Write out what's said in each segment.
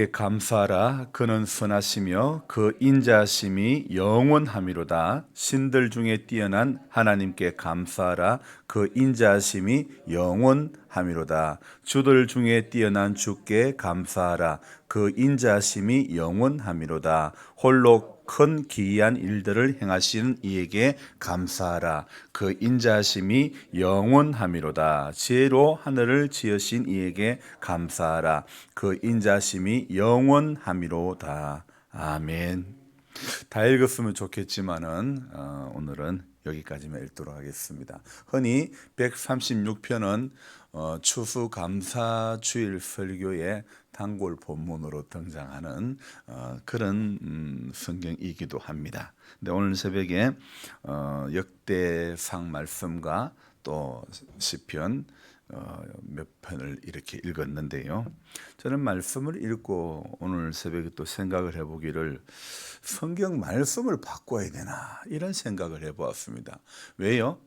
감사하라. 그는 선하시며 그 인자하심이 영원함이로다. 신들 중에 뛰어난 하나님께 감사하라. 그 인자하심이 영원함이로다. 주들 중에 뛰어난 주께 감사하라. 그 인자하심이 영원함이로다. 홀로 큰 기이한 일들을 행하시는 이에게 감사하라. 그 인자하심이 영원함이로다. 지혜로 하늘을 지으신 이에게 감사하라. 그 인자하심이 영원함이로다. 아멘. 다 읽었으면 좋겠지만은 오늘은 여기까지만 읽도록 하겠습니다. 흔히 136편은 추수감사주일 설교의 단골 본문으로 등장하는 그런 성경이기도 합니다. 근데 오늘 새벽에 역대상 말씀과 또 시편 몇 편을 이렇게 읽었는데요. 저는 말씀을 읽고 오늘 새벽에 또 생각을 해보기를 성경 말씀을 바꿔야 되나 이런 생각을 해보았습니다. 왜요?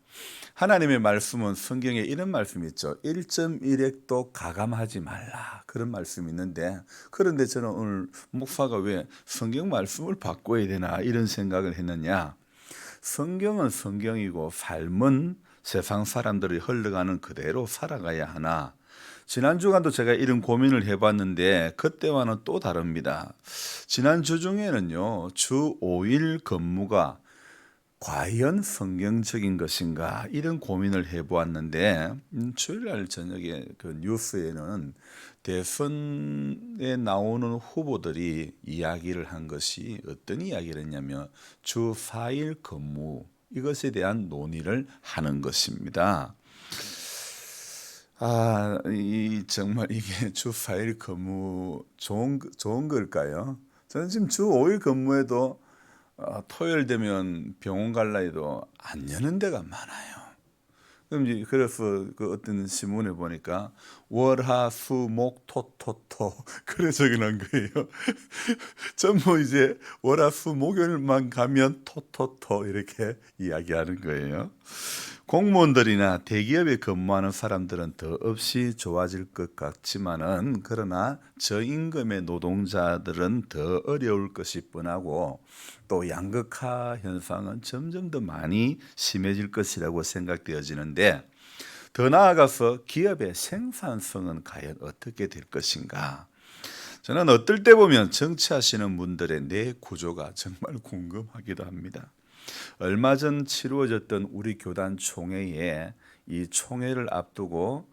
하나님의 말씀은 성경에 이런 말씀이 있죠. 1.1획도 가감하지 말라 그런 말씀이 있는데, 그런데 저는 오늘 목사가 왜 성경 말씀을 바꿔야 되나 이런 생각을 했느냐. 성경은 성경이고 삶은 세상 사람들이 흘러가는 그대로 살아가야 하나. 지난 주간도 제가 이런 고민을 해봤는데 그때와는 또 다릅니다. 지난 주 중에는요, 주 5일 근무가 과연 성경적인 것인가 이런 고민을 해보았는데, 주일날 저녁에 그 뉴스에는 대선에 나오는 후보들이 이야기를 한 것이 어떤 이야기를 했냐면 주 4일 근무 이것에 대한 논의를 하는 것입니다. 정말 이게 주 4일 근무 좋은 걸까요? 저는 지금 주 5일 근무에도 토요일 되면 병원 갈라 해도 안 여는 데가 많아요. 그래서 그 어떤 신문에 보니까 월화수목토토토 그래 적어놓은 거예요. 전부 이제 월화수목요일만 가면 토토토 이렇게 이야기하는 거예요. 공무원들이나 대기업에 근무하는 사람들은 더없이 좋아질 것 같지만은, 그러나 저임금의 노동자들은 더 어려울 것이 뻔하고, 또 양극화 현상은 점점 더 많이 심해질 것이라고 생각되어지는데, 더 나아가서 기업의 생산성은 과연 어떻게 될 것인가? 저는 어떨 때 보면 정치하시는 분들의 뇌 구조가 정말 궁금하기도 합니다. 얼마 전 치루어졌던 우리 교단 총회에 이 총회를 앞두고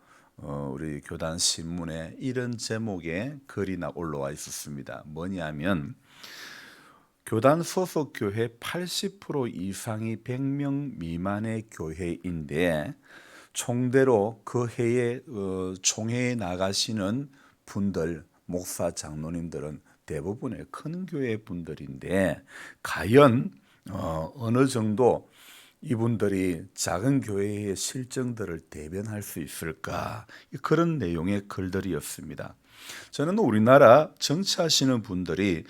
우리 교단 신문에 이런 제목의 글이 올라와 있었습니다. 뭐냐면 교단 소속 교회 80% 이상이 100명 미만의 교회인데, 총대로 그 해에 총회에 나가시는 분들, 목사 장로님들은 대부분의 큰 교회 분들인데, 과연 어느 정도 이분들이 작은 교회의 실정들을 대변할 수 있을까? 그런 내용의 글들이었습니다. 저는 우리나라 정치하시는 분들이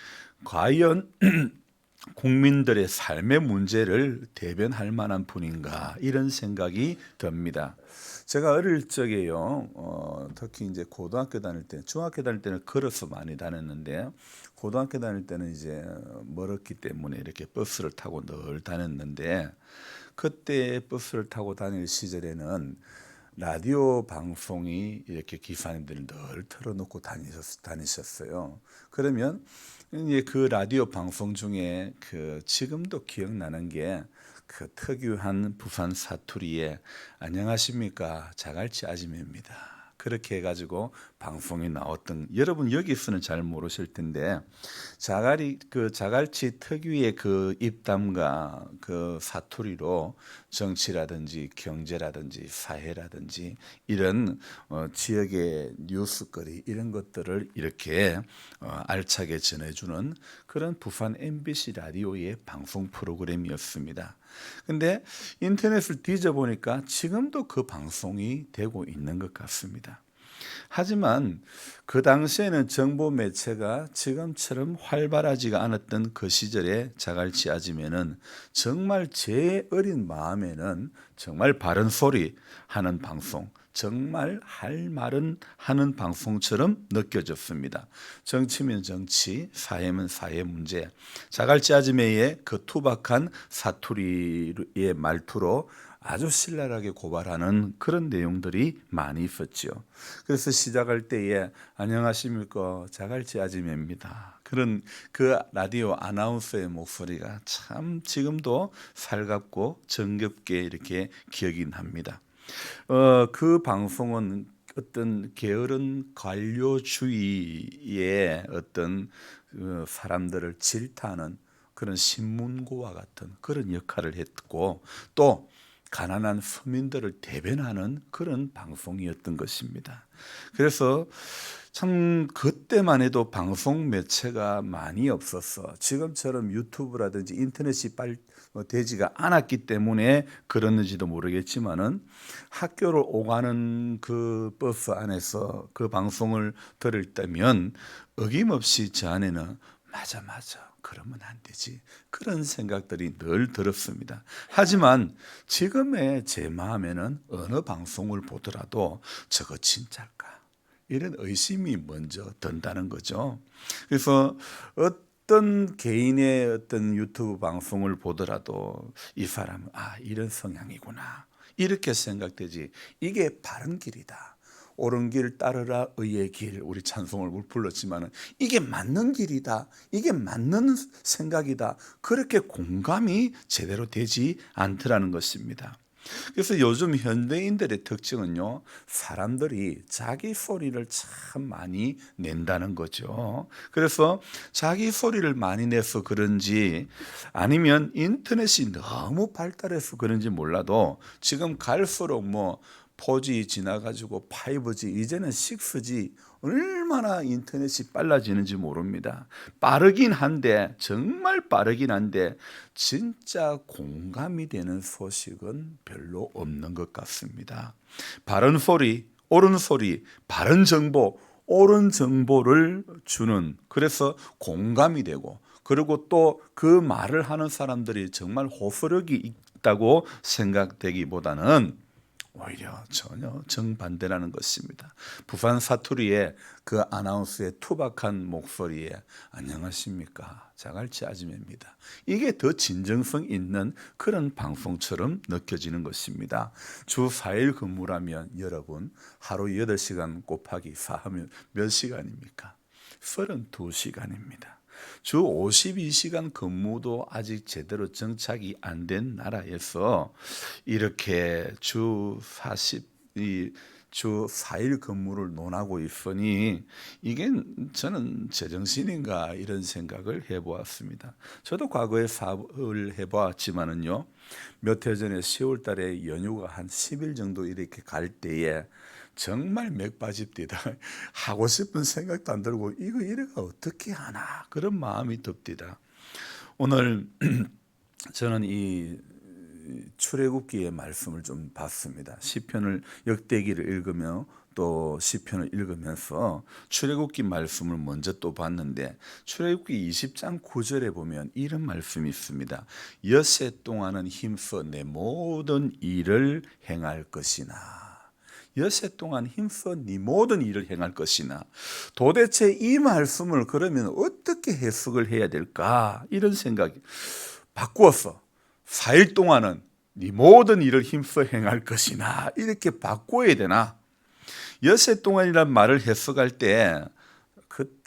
과연 국민들의 삶의 문제를 대변할 만한 분인가 이런 생각이 듭니다. 제가 어릴 적에요, 특히 이제 고등학교 다닐 때, 중학교 다닐 때는 걸어서 많이 다녔는데, 고등학교 다닐 때는 이제 멀었기 때문에 이렇게 버스를 타고 늘 다녔는데, 그때 버스를 타고 다닐 시절에는 라디오 방송이 이렇게 기사님들이 늘 틀어놓고 다니셨어요. 그러면 이제 그 라디오 방송 중에 지금도 기억나는 게 그 특유한 부산 사투리에 안녕하십니까 자갈치 아줌입니다. 그렇게 해가지고 방송이 나왔던, 여러분 여기서는 잘 모르실 텐데 자갈치 특유의 그 입담과 그 사투리로 정치라든지 경제라든지 사회라든지 이런 지역의 뉴스거리 이런 것들을 이렇게 알차게 전해주는 그런 부산 MBC 라디오의 방송 프로그램이었습니다. 근데 인터넷을 뒤져보니까 지금도 그 방송이 되고 있는 것 같습니다. 하지만 그 당시에는 정보 매체가 지금처럼 활발하지가 않았던 그 시절에 자갈치 아지매는 정말 제 어린 마음에는 정말 바른 소리 하는 방송, 정말 할 말은 하는 방송처럼 느껴졌습니다. 정치면 정치, 사회면 사회 문제, 자갈치 아지매의 그 투박한 사투리의 말투로 아주 신랄하게 고발하는 그런 내용들이 많이 있었죠. 그래서 시작할 때에 안녕하십니까, 자갈치 아지매입니다. 그런 그 라디오 아나운서의 목소리가 참 지금도 살갑고 정겹게 이렇게 기억이 납니다. 그 방송은 어떤 게으른 관료주의의 어떤 사람들을 질타하는 그런 신문고와 같은 그런 역할을 했고, 또 가난한 서민들을 대변하는 그런 방송이었던 것입니다. 그래서 참 그때만 해도 방송 매체가 많이 없었어. 지금처럼 유튜브라든지 인터넷이 되지가 않았기 때문에 그랬는지도 모르겠지만은, 학교를 오가는 그 버스 안에서 그 방송을 들을 때면 어김없이 저 안에는 맞아 그러면 안 되지, 그런 생각들이 늘 들었습니다. 하지만 지금의 제 마음에는 어느 방송을 보더라도 저거 진짜일까, 이런 의심이 먼저 든다는 거죠. 그래서 어떤 개인의 어떤 유튜브 방송을 보더라도 이 사람은 이런 성향이구나, 이렇게 생각되지, 이게 바른 길이다, 옳은 길 따르라 의의 길, 우리 찬송을 불렀지만은 이게 맞는 길이다, 이게 맞는 생각이다, 그렇게 공감이 제대로 되지 않더라는 것입니다. 그래서 요즘 현대인들의 특징은요, 사람들이 자기 소리를 참 많이 낸다는 거죠. 그래서 자기 소리를 많이 내서 그런지, 아니면 인터넷이 너무 발달해서 그런지 몰라도 지금 갈수록 4G 지나가지고 5G, 이제는 6G, 얼마나 인터넷이 빨라지는지 모릅니다. 빠르긴 한데, 정말 빠르긴 한데 진짜 공감이 되는 소식은 별로 없는 것 같습니다. 바른 소리, 옳은 소리, 바른 정보, 옳은 정보를 주는, 그래서 공감이 되고, 그리고 또 그 말을 하는 사람들이 정말 호소력이 있다고 생각되기보다는 오히려 전혀 정반대라는 것입니다. 부산 사투리의 그 아나운서의 투박한 목소리에 안녕하십니까, 자갈치 아줌매입니다, 이게 더 진정성 있는 그런 방송처럼 느껴지는 것입니다. 주 4일 근무라면 여러분 하루 8시간 곱하기 4하면 몇 시간입니까? 32시간입니다. 주 52시간 근무도 아직 제대로 정착이 안 된 나라에서 이렇게 주 4일 근무를 논하고 있으니, 이게 저는 제정신인가, 이런 생각을 해보았습니다. 저도 과거에 사업을 해보았지만은요, 몇 해 전에 10월 달에 연휴가 한 10일 정도 이렇게 갈 때에 정말 맥 빠집디다. 하고 싶은 생각도 안 들고 이거 이래가 어떻게 하나, 그런 마음이 듭디다. 오늘 저는 이 출애굽기의 말씀을 좀 봤습니다. 시편을, 역대기를 읽으며 또 시편을 읽으면서 출애굽기 말씀을 먼저 또 봤는데, 출애굽기 20장 9절에 보면 이런 말씀이 있습니다. 엿새 동안은 힘써 내 모든 일을 행할 것이나. 엿새 동안 힘써 네 모든 일을 행할 것이나. 도대체 이 말씀을 그러면 어떻게 해석을 해야 될까, 이런 생각이 바꾸었어. 4일 동안은 네 모든 일을 힘써 행할 것이나, 이렇게 바꿔야 되나? 엿새 동안이란 말을 해석할 때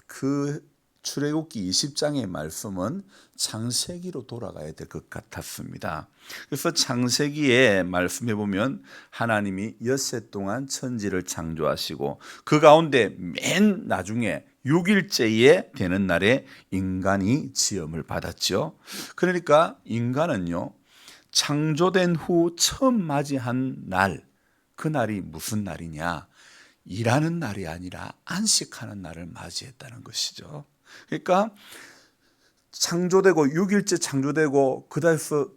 그 출애굽기 20장의 말씀은 창세기로 돌아가야 될 것 같았습니다. 그래서 창세기에 말씀해 보면 하나님이 엿새 동안 천지를 창조하시고 그 가운데 맨 나중에 6일째에 되는 날에 인간이 지음을 받았죠. 그러니까 인간은요, 창조된 후 처음 맞이한 날, 그 날이 무슨 날이냐? 일하는 날이 아니라 안식하는 날을 맞이했다는 것이죠. 그러니까 창조되고 6일째 창조되고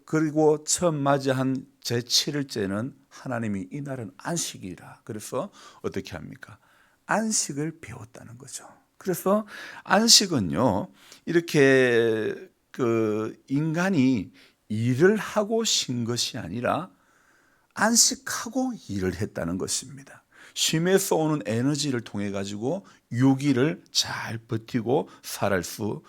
그리고 처음 맞이한 제7일째는 하나님이 이 날은 안식이라, 그래서 어떻게 합니까? 안식을 배웠다는 거죠. 그래서 안식은요, 이렇게 그 인간이 일을 하고 쉰 것이 아니라 안식하고 일을 했다는 것입니다. 쉼에서 오는 에너지를 통해 가지고 6일을 잘 버티고 살 수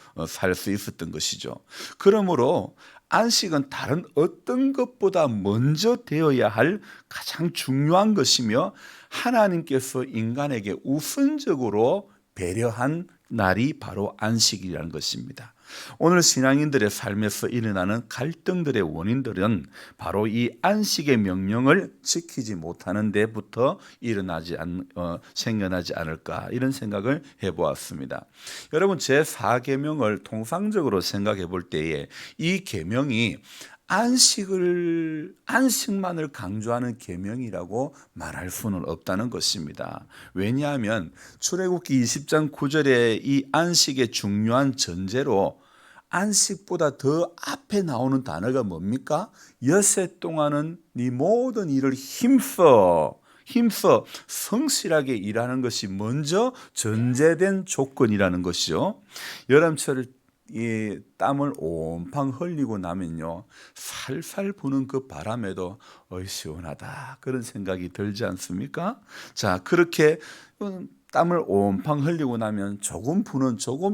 있었던 것이죠. 그러므로 안식은 다른 어떤 것보다 먼저 되어야 할 가장 중요한 것이며 하나님께서 인간에게 우선적으로 배려한 날이 바로 안식이라는 것입니다. 오늘 신앙인들의 삶에서 일어나는 갈등들의 원인들은 바로 이 안식의 명령을 지키지 못하는 데부터 생겨나지 않을까, 이런 생각을 해보았습니다. 여러분, 제4계명을 통상적으로 생각해 볼 때에 이 계명이 안식만을 강조하는 계명이라고 말할 수는 없다는 것입니다. 왜냐하면 출애굽기 20장 9절에 이 안식의 중요한 전제로 안식보다 더 앞에 나오는 단어가 뭡니까? 여섯 동안은 네 모든 일을 힘써 성실하게 일하는 것이 먼저 전제된 조건이라는 것이죠. 여름철 이 땀을 온팡 흘리고 나면요, 살살 부는 그 바람에도 시원하다, 그런 생각이 들지 않습니까? 자, 그렇게 땀을 온팡 흘리고 나면 조금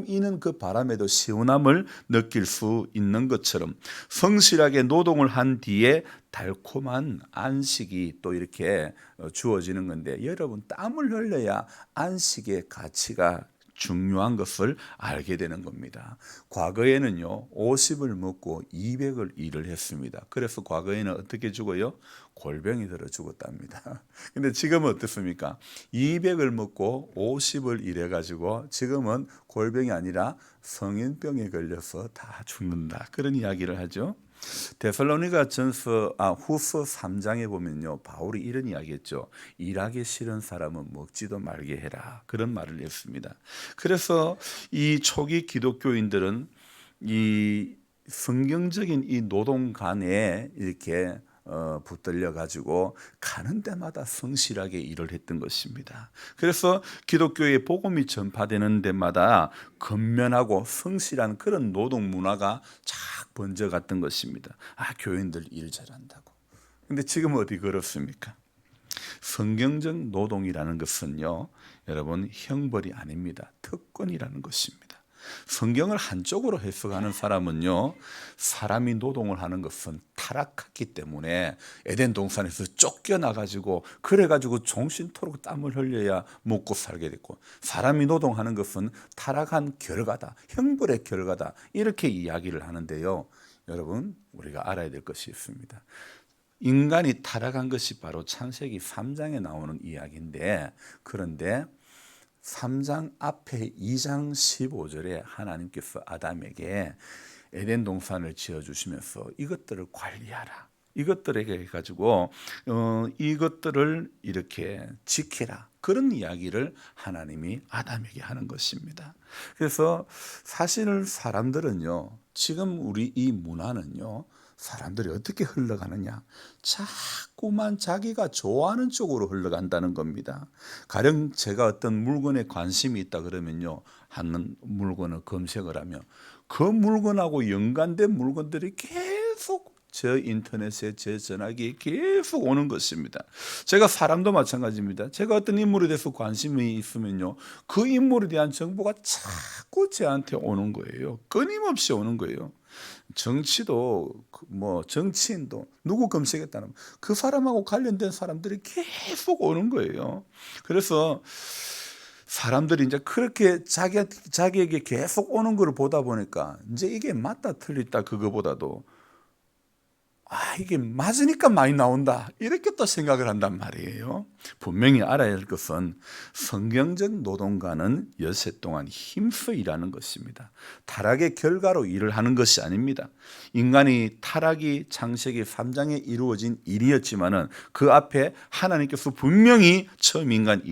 이는 그 바람에도 시원함을 느낄 수 있는 것처럼 성실하게 노동을 한 뒤에 달콤한 안식이 또 이렇게 주어지는 건데, 여러분, 땀을 흘려야 안식의 가치가 중요한 것을 알게 되는 겁니다. 과거에는요, 50을 먹고 200을 일을 했습니다. 그래서 과거에는 어떻게 죽어요? 골병이 들어 죽었답니다. 근데 지금은 어떻습니까? 200을 먹고 50을 일해가지고 지금은 골병이 아니라 성인병에 걸려서 다 죽는다, 그런 이야기를 하죠. 데살로니가 후서 3장에 보면요, 바울이 이런 이야기했죠. 일하기 싫은 사람은 먹지도 말게 해라, 그런 말을 했습니다. 그래서 이 초기 기독교인들은 이 성경적인 이 노동관에 이렇게 붙들려 가지고 가는 데마다 성실하게 일을 했던 것입니다. 그래서 기독교의 복음이 전파되는 데마다 건면하고 성실한 그런 노동 문화가 쫙 번져갔던 것입니다. 교인들 일 잘한다고. 근데 지금 어디 그렇습니까? 성경적 노동이라는 것은요, 여러분, 형벌이 아닙니다. 특권이라는 것입니다. 성경을 한쪽으로 해석하는 사람은요, 사람이 노동을 하는 것은 타락했기 때문에 에덴 동산에서 쫓겨나가지고 그래가지고 종신토록 땀을 흘려야 먹고 살게 됐고, 사람이 노동하는 것은 타락한 결과다, 형벌의 결과다, 이렇게 이야기를 하는데요. 여러분, 우리가 알아야 될 것이 있습니다. 인간이 타락한 것이 바로 창세기 3장에 나오는 이야기인데, 그런데 3장 앞에 2장 15절에 하나님께서 아담에게 에덴 동산을 지어주시면서 이것들을 관리하라, 이것들에게 가지고 이것들을 이렇게 지키라, 그런 이야기를 하나님이 아담에게 하는 것입니다. 그래서 사실 사람들은요, 지금 우리 이 문화는요, 사람들이 어떻게 흘러가느냐, 자꾸만 자기가 좋아하는 쪽으로 흘러간다는 겁니다. 가령 제가 어떤 물건에 관심이 있다 그러면요, 하는 물건을 검색을 하면 그 물건하고 연관된 물건들이 계속 저 인터넷에, 제 전화기에 계속 오는 것입니다. 제가 사람도 마찬가지입니다. 제가 어떤 인물에 대해서 관심이 있으면요, 그 인물에 대한 정보가 자꾸 저한테 오는 거예요. 끊임없이 오는 거예요. 정치도 정치인도 누구 검색했다는 그 사람하고 관련된 사람들이 계속 오는 거예요. 그래서 사람들이 이제 그렇게 자기에게 계속 오는 걸 보다 보니까 이제 이게 맞다 틀리다 그거보다도 이게 맞으니까 많이 나온다, 이렇게 또 생각을 한단 말이에요. 분명히 알아야 할 것은 성경적 노동가는 여세 동안 힘써 일하는 것입니다. 타락의 결과로 일을 하는 것이 아닙니다. 인간이 타락이 창세기 3장에 이루어진 일이었지만은 그 앞에 하나님께서 분명히 처음 인간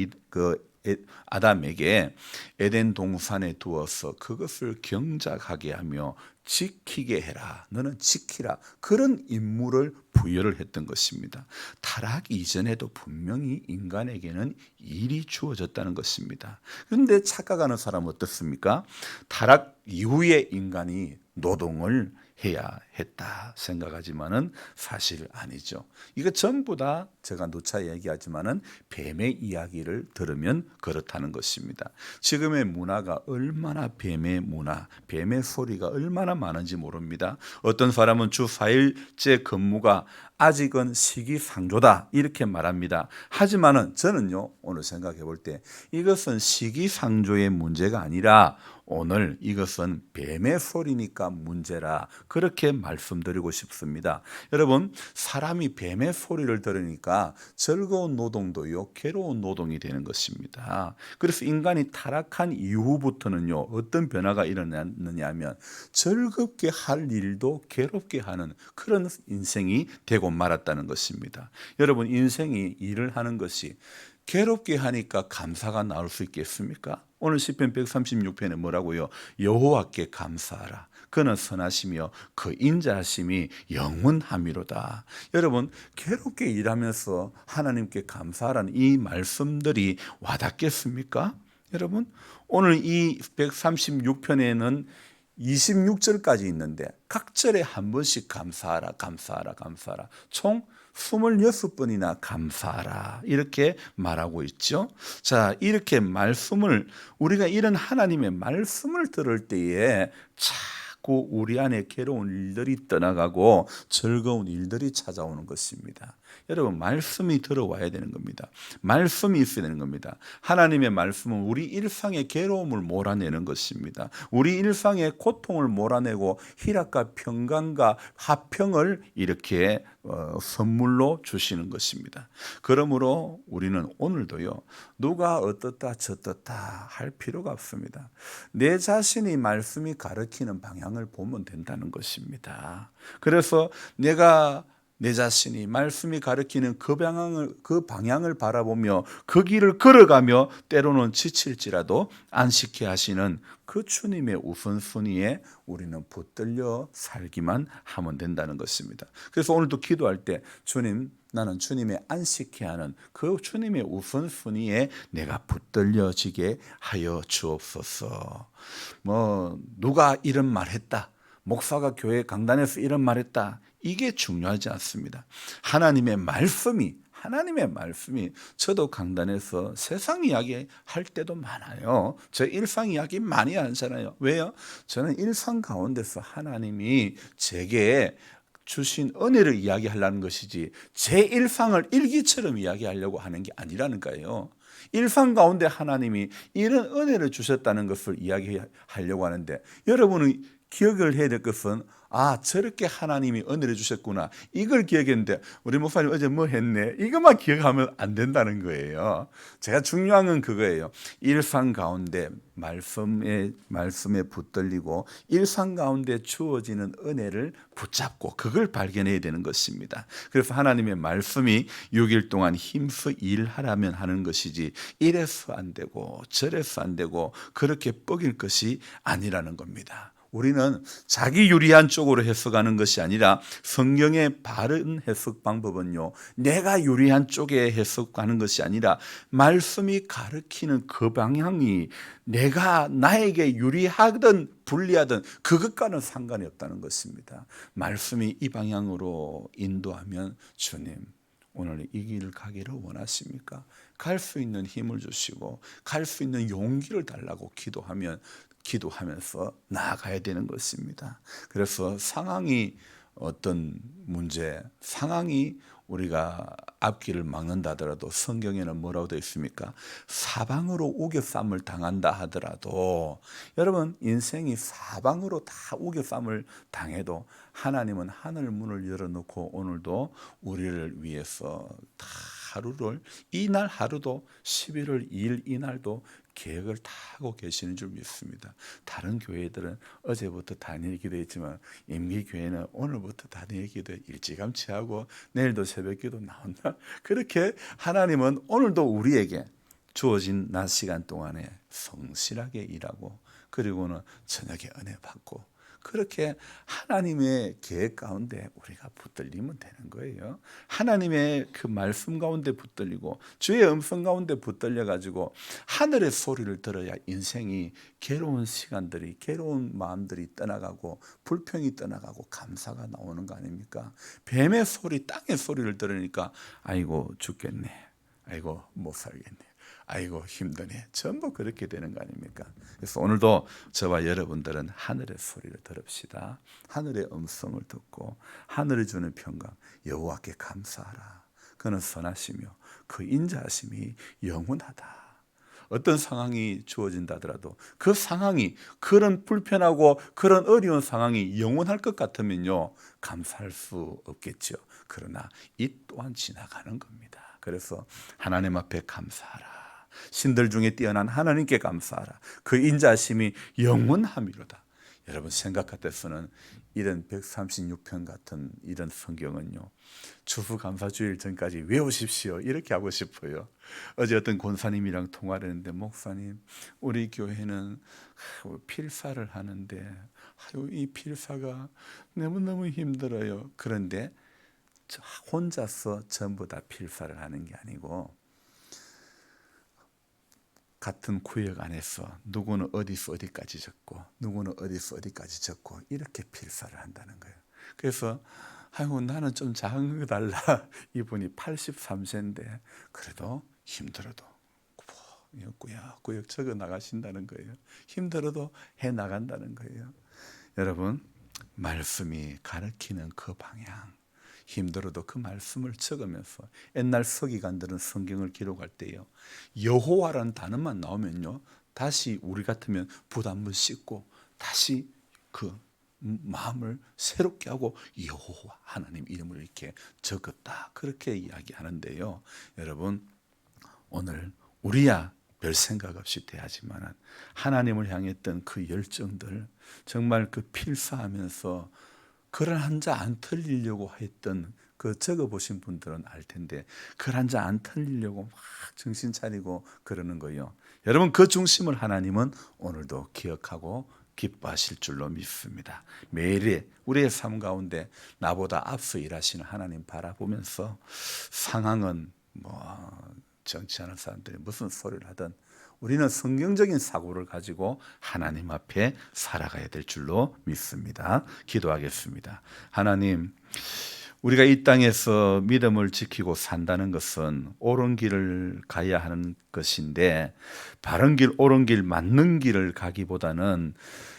아담에게 에덴 동산에 두어서 그것을 경작하게 하며 지키게 해라, 너는 지키라, 그런 임무를 부여를 했던 것입니다. 타락 이전에도 분명히 인간에게는 일이 주어졌다는 것입니다. 그런데 착각하는 사람은 어떻습니까? 타락 이후에 인간이 노동을 해야 했다 생각하지만은 사실 아니죠. 이거 전부 다 제가 누차 얘기하지만은 뱀의 이야기를 들으면 그렇다는 것입니다. 지금의 문화가 얼마나 뱀의 문화, 뱀의 소리가 얼마나 많은지 모릅니다. 어떤 사람은 주 4일째 근무가 아직은 시기상조다 이렇게 말합니다. 하지만은 저는요, 오늘 생각해 볼 때 이것은 시기상조의 문제가 아니라 오늘 이것은 뱀의 소리니까 문제라 그렇게 말씀드리고 싶습니다. 여러분, 사람이 뱀의 소리를 들으니까 즐거운 노동도요, 괴로운 노동이 되는 것입니다. 그래서 인간이 타락한 이후부터는요, 어떤 변화가 일어났느냐 하면 즐겁게 할 일도 괴롭게 하는 그런 인생이 되고 말았다는 것입니다. 여러분, 인생이 일을 하는 것이 괴롭게 하니까 감사가 나올 수 있겠습니까? 오늘 시편 136편에 뭐라고요? 여호와께 감사하라. 그는 선하시며 그 인자하심이 영원함이로다. 여러분, 괴롭게 일하면서 하나님께 감사하라는 이 말씀들이 와닿겠습니까? 여러분, 오늘 이 136편에는 26절까지 있는데 각 절에 한 번씩 감사하라, 감사하라, 감사하라. 총 26번이나 감사하라 이렇게 말하고 있죠. 자, 이렇게 말씀을 우리가 이런 하나님의 말씀을 들을 때에 자꾸 우리 안에 괴로운 일들이 떠나가고 즐거운 일들이 찾아오는 것입니다. 여러분, 말씀이 들어와야 되는 겁니다. 말씀이 있어야 되는 겁니다. 하나님의 말씀은 우리 일상의 괴로움을 몰아내는 것입니다. 우리 일상의 고통을 몰아내고 희락과 평강과 화평을 이렇게 선물로 주시는 것입니다. 그러므로 우리는 오늘도요, 누가 어떻다 저떻다 할 필요가 없습니다. 내 자신이 말씀이 가르치는 방향을 보면 된다는 것입니다. 그래서 내가 내 자신이 말씀이 가르치는 그 방향을 바라보며 그 길을 걸어가며 때로는 지칠지라도 안식케 하시는 그 주님의 우선순위에 우리는 붙들려 살기만 하면 된다는 것입니다. 그래서 오늘도 기도할 때 주님, 나는 주님의 안식케 하는 그 주님의 우선순위에 내가 붙들려지게 하여 주옵소서. 누가 이런 말 했다, 목사가 교회 강단에서 이런 말 했다, 이게 중요하지 않습니다. 하나님의 말씀이 저도 강단에서 세상 이야기 할 때도 많아요. 저 일상 이야기 많이 하잖아요. 왜요? 저는 일상 가운데서 하나님이 제게 주신 은혜를 이야기하려는 것이지 제 일상을 일기처럼 이야기하려고 하는 게 아니라는 거예요. 일상 가운데 하나님이 이런 은혜를 주셨다는 것을 이야기하려고 하는데, 여러분은 기억을 해야 될 것은 저렇게 하나님이 은혜를 주셨구나, 이걸 기억했는데 우리 목사님 어제 뭐 했네, 이것만 기억하면 안 된다는 거예요. 제가 중요한 건 그거예요. 일상 가운데 말씀에 붙들리고 일상 가운데 주어지는 은혜를 붙잡고 그걸 발견해야 되는 것입니다. 그래서 하나님의 말씀이 6일 동안 힘써 일하라면 하는 것이지 이래서 안 되고 저래서 안 되고 그렇게 뻐길 것이 아니라는 겁니다. 우리는 자기 유리한 쪽으로 해석하는 것이 아니라 성경의 바른 해석 방법은요, 내가 유리한 쪽에 해석하는 것이 아니라 말씀이 가르치는 그 방향이 나에게 유리하든 불리하든 그것과는 상관이 없다는 것입니다. 말씀이 이 방향으로 인도하면 주님, 오늘 이 길을 가기를 원하십니까? 갈 수 있는 힘을 주시고 갈 수 있는 용기를 달라고 기도하면서 나아가야 되는 것입니다. 그래서 상황이 어떤 문제, 상황이 우리가 앞길을 막는다 하더라도 성경에는 뭐라고 되어 있습니까? 사방으로 우겨쌈을 당한다 하더라도, 여러분, 인생이 사방으로 다 우겨쌈을 당해도 하나님은 하늘 문을 열어놓고 오늘도 우리를 위해서 다 이날 하루도 11월 2일 이날도 계획을 다 하고 계시는 줄 믿습니다. 다른 교회들은 어제부터 단일 기도했지만 임기교회는 오늘부터 단일 기도 일찌감치 하고 내일도 새벽기도 나온다. 그렇게 하나님은 오늘도 우리에게 주어진 낮 시간 동안에 성실하게 일하고 그리고는 저녁에 은혜 받고 그렇게 하나님의 계획 가운데 우리가 붙들리면 되는 거예요. 하나님의 그 말씀 가운데 붙들리고 주의 음성 가운데 붙들려 가지고 하늘의 소리를 들어야 인생이 괴로운 시간들이, 괴로운 마음들이 떠나가고 불평이 떠나가고 감사가 나오는 거 아닙니까? 뱀의 소리, 땅의 소리를 들으니까 아이고 죽겠네, 아이고 못 살겠네, 아이고 힘드네, 전부 그렇게 되는 거 아닙니까? 그래서 오늘도 저와 여러분들은 하늘의 소리를 들읍시다. 하늘의 음성을 듣고 하늘이 주는 평강, 여호와께 감사하라. 그는 선하시며 그 인자하심이 영원하다. 어떤 상황이 주어진다 하더라도 그 상황이, 그런 불편하고 그런 어려운 상황이 영원할 것 같으면요, 감사할 수 없겠죠. 그러나 이 또한 지나가는 겁니다. 그래서 하나님 앞에 감사하라. 신들 중에 뛰어난 하나님께 감사하라. 그 인자심이 영원함이로다. 여러분 생각 같아서는 이런 136편 같은 이런 성경은요, 추수감사주일 전까지 외우십시오, 이렇게 하고 싶어요. 어제 어떤 권사님이랑 통화를 했는데, 목사님 우리 교회는 필사를 하는데 이 필사가 너무너무 힘들어요. 그런데 혼자서 전부 다 필사를 하는 게 아니고 같은 구역 안에서 누구는 어디서 어디까지 적고 누구는 어디서 어디까지 적고 이렇게 필사를 한다는 거예요. 그래서 아이고 나는 좀 작은 거 달라. 이분이 83세인데 그래도 힘들어도 꾸역꾸역 적어 나가신다는 거예요. 힘들어도 해 나간다는 거예요. 여러분, 말씀이 가르치는 그 방향, 힘들어도 그 말씀을 적으면서, 옛날 서기관들은 성경을 기록할 때요, 여호와라는 단어만 나오면요, 다시 우리 같으면 붓 한번 씻고 다시 그 마음을 새롭게 하고 여호와 하나님 이름을 이렇게 적었다, 그렇게 이야기하는데요. 여러분, 오늘 우리야 별 생각 없이 대하지만 하나님을 향했던 그 열정들, 정말 그 필사하면서 글 한 자 안 틀리려고 했던 그 적어보신 분들은 알 텐데, 글 한 자 안 틀리려고 막 정신 차리고 그러는 거예요. 여러분, 그 중심을 하나님은 오늘도 기억하고 기뻐하실 줄로 믿습니다. 매일의 우리의 삶 가운데 나보다 앞서 일하시는 하나님 바라보면서 상황은 정치하는 사람들이 무슨 소리를 하든 우리는 성경적인 사고를 가지고 하나님 앞에 살아가야 될 줄로 믿습니다. 기도하겠습니다. 하나님, 우리가 이 땅에서 믿음을 지키고 산다는 것은 옳은 길을 가야 하는 것인데, 바른 길, 옳은 길, 맞는 길을 가기보다는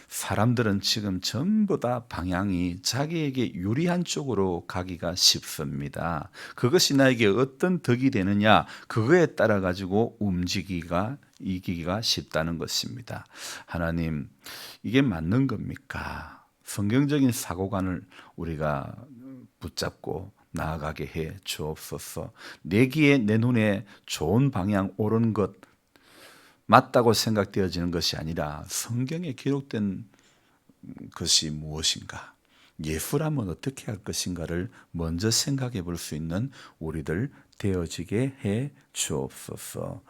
사람들은 지금 전부 다 방향이 자기에게 유리한 쪽으로 가기가 쉽습니다. 그것이 나에게 어떤 덕이 되느냐, 그거에 따라 가지고 이기기가 쉽다는 것입니다. 하나님, 이게 맞는 겁니까? 성경적인 사고관을 우리가 붙잡고 나아가게 해 주옵소서. 내 귀에, 내 눈에 좋은 방향, 옳은 것, 맞다고 생각되어지는 것이 아니라 성경에 기록된 것이 무엇인가, 예수라면 어떻게 할 것인가를 먼저 생각해 볼 수 있는 우리들 되어지게 해 주옵소서.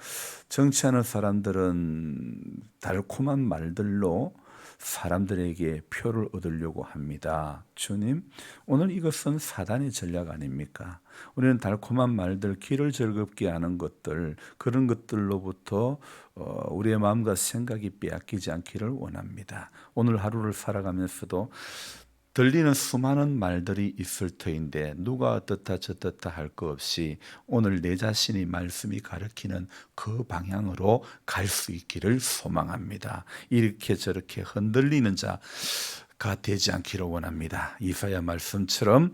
정치하는 사람들은 달콤한 말들로 사람들에게 표를 얻으려고 합니다. 주님, 오늘 이것은 사단의 전략 아닙니까? 우리는 달콤한 말들, 귀를 즐겁게 하는 것들, 그런 것들로부터 우리의 마음과 생각이 빼앗기지 않기를 원합니다. 오늘 하루를 살아가면서도 들리는 수많은 말들이 있을 터인데 누가 어떻다 저떻다 할 거 없이 오늘 내 자신이 말씀이 가르치는 그 방향으로 갈 수 있기를 소망합니다. 이렇게 저렇게 흔들리는 자가 되지 않기를 원합니다. 이사야 말씀처럼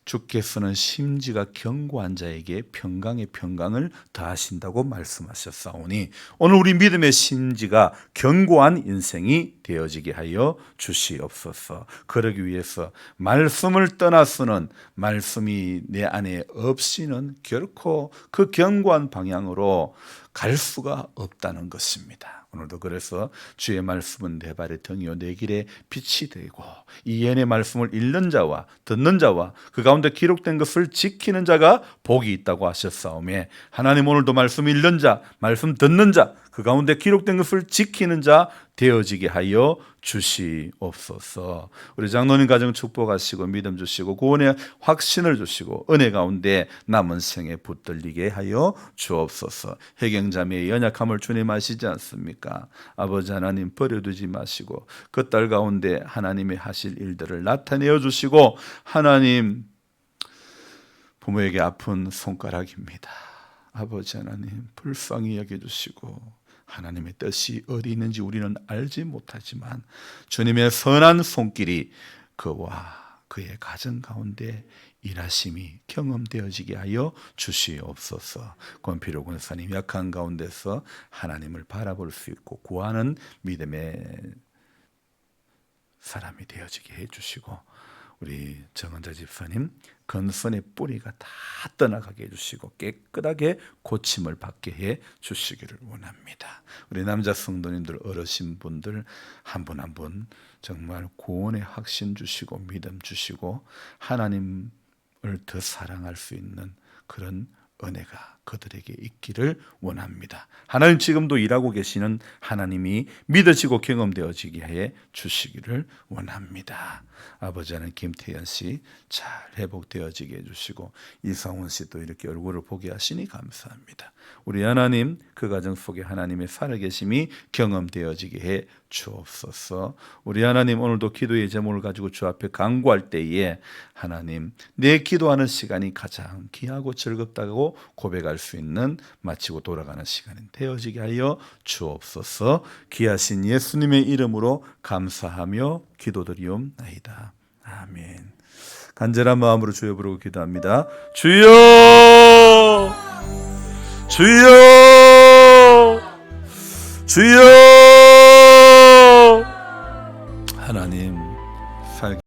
주께서는 심지가 견고한 자에게 평강의 평강을 더하신다고 말씀하셨사오니 오늘 우리 믿음의 심지가 견고한 인생이 되어지게 하여 주시옵소서. 그러기 위해서 말씀을 떠나서는, 말씀이 내 안에 없이는 결코 그 견고한 방향으로 갈 수가 없다는 것입니다. 오늘도 그래서 주의 말씀은 내 발의 등이요 내 길에 빛이 되고, 이 예언의 말씀을 읽는 자와 듣는 자와 그 가운데 기록된 것을 지키는 자가 복이 있다고 하셨사오매, 하나님 오늘도 말씀 읽는 자, 말씀 듣는 자, 그 가운데 기록된 것을 지키는 자 되어지게 하여 주시옵소서. 우리 장로님 가정 축복하시고 믿음 주시고 구원의 확신을 주시고 은혜 가운데 남은 생에 붙들리게 하여 주옵소서. 해경자매의 연약함을 주님 아시지 않습니까? 아버지 하나님 버려두지 마시고 그 딸 가운데 하나님의 하실 일들을 나타내어 주시고, 하나님 부모에게 아픈 손가락입니다. 아버지 하나님 불쌍히 여겨주시고, 하나님의 뜻이 어디 있는지 우리는 알지 못하지만 주님의 선한 손길이 그와 그의 가정 가운데 일하심이 경험되어지게 하여 주시옵소서. 권필호 권사님 약한 가운데서 하나님을 바라볼 수 있고 구하는 믿음의 사람이 되어지게 해주시고, 우리 정은자 집사님 건선의 뿌리가 다 떠나가게 해주시고 깨끗하게 고침을 받게 해 주시기를 원합니다. 우리 남자 성도님들, 어르신 분들 한 분 한 분 정말 구원의 확신 주시고 믿음 주시고 하나님을 더 사랑할 수 있는 그런 은혜가 그들에게 있기를 원합니다. 하나님 지금도 일하고 계시는 하나님이 믿어지고 경험되어지게 해 주시기를 원합니다. 아버지 하나님 김태현 씨 잘 회복되어지게 해주시고 이성훈 씨도 이렇게 얼굴을 보게 하시니 감사합니다. 우리 하나님 그 가정 속에 하나님의 살아계심이 경험되어지게 해 주옵소서. 우리 하나님 오늘도 기도의 제목을 가지고 주 앞에 간구할 때에 하나님 내 기도하는 시간이 가장 귀하고 즐겁다고 고백할 수 있는 마치고 돌아가는 시간이 되어지게 하여 주옵소서. 귀하신 예수님의 이름으로 감사하며 기도드리옵나이다. 아멘. 간절한 마음으로 주여 부르고 기도합니다. 주여, 주여, 주여. 하나님